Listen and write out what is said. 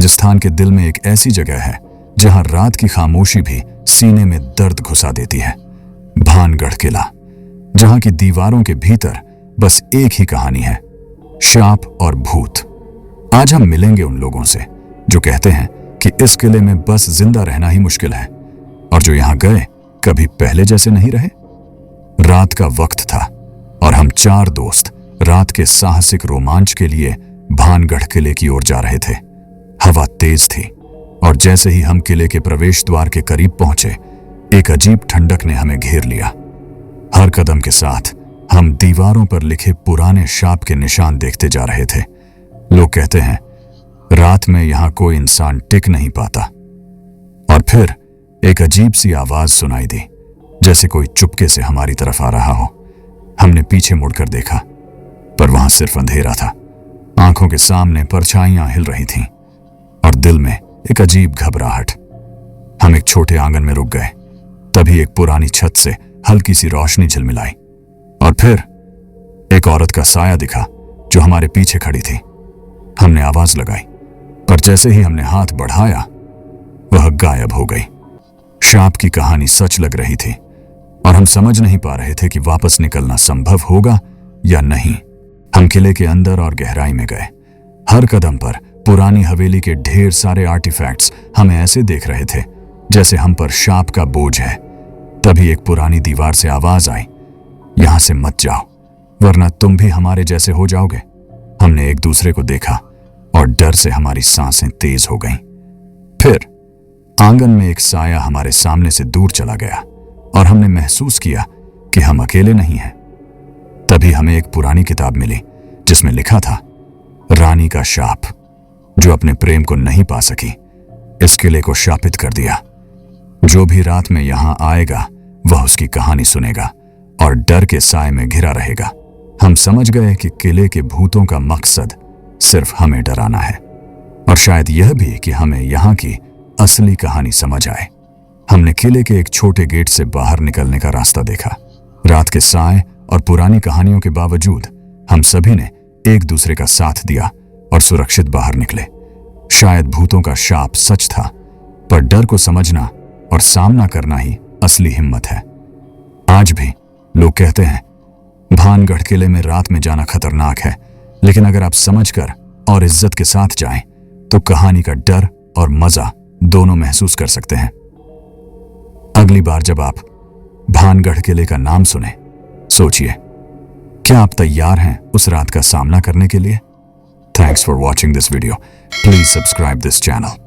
राजस्थान के दिल में एक ऐसी जगह है जहां रात की खामोशी भी सीने में दर्द घुसा देती है। भानगढ़ किला, जहां की दीवारों के भीतर बस एक ही कहानी है, शाप और भूत। आज हम मिलेंगे उन लोगों से जो कहते हैं कि इस किले में बस जिंदा रहना ही मुश्किल है, और जो यहां गए कभी पहले जैसे नहीं रहे। रात का वक्त था और हम 4 दोस्त रात के साहसिक रोमांच के लिए भानगढ़ किले की ओर जा रहे थे। हवा तेज थी और जैसे ही हम किले के प्रवेश द्वार के करीब पहुंचे, एक अजीब ठंडक ने हमें घेर लिया। हर कदम के साथ हम दीवारों पर लिखे पुराने शाप के निशान देखते जा रहे थे। लोग कहते हैं रात में यहां कोई इंसान टिक नहीं पाता। और फिर एक अजीब सी आवाज सुनाई दी, जैसे कोई चुपके से हमारी तरफ आ रहा हो। हमने पीछे मुड़कर देखा, पर वहां सिर्फ अंधेरा था। आंखों के सामने परछाइयां हिल रही थीं और दिल में एक अजीब घबराहट। हम एक छोटे आंगन में रुक गए। तभी एक पुरानी छत से हल्की सी रोशनी झिलमिलाई और फिर एक औरत का साया दिखा जो हमारे पीछे खड़ी थी। हमने आवाज लगाई, पर जैसे ही हमने हाथ बढ़ाया, वह गायब हो गई। शाप की कहानी सच लग रही थी और हम समझ नहीं पा रहे थे कि वापस निकलना संभव होगा या नहीं। हम किले के अंदर और गहराई में गए। हर कदम पर पुरानी हवेली के ढेर सारे आर्टिफैक्ट्स हमें ऐसे देख रहे थे जैसे हम पर शाप का बोझ है। तभी एक पुरानी दीवार से आवाज आई, यहां से मत जाओ, वरना तुम भी हमारे जैसे हो जाओगे। हमने एक दूसरे को देखा और डर से हमारी सांसें तेज हो गईं। फिर आंगन में एक साया हमारे सामने से दूर चला गया और हमने महसूस किया कि हम अकेले नहीं हैं। तभी हमें एक पुरानी किताब मिली जिसमें लिखा था, रानी का शाप, जो अपने प्रेम को नहीं पा सकी, इस किले को शापित कर दिया। जो भी रात में यहां आएगा वह उसकी कहानी सुनेगा और डर के साए में घिरा रहेगा। हम समझ गए कि किले के भूतों का मकसद सिर्फ हमें डराना है, और शायद यह भी कि हमें यहां की असली कहानी समझ आए। हमने किले के एक छोटे गेट से बाहर निकलने का रास्ता देखा। रात के साए और पुरानी कहानियों के बावजूद हम सभी ने एक दूसरे का साथ दिया और सुरक्षित बाहर निकले। शायद भूतों का शाप सच था, पर डर को समझना और सामना करना ही असली हिम्मत है। आज भी लोग कहते हैं भानगढ़ किले में रात में जाना खतरनाक है, लेकिन अगर आप समझकर और इज्जत के साथ जाएं तो कहानी का डर और मजा दोनों महसूस कर सकते हैं। अगली बार जब आप भानगढ़ किले का नाम सुने, सोचिए, क्या आप तैयार हैं उस रात का सामना करने के लिए? Thanks for watching this video. Please subscribe this channel.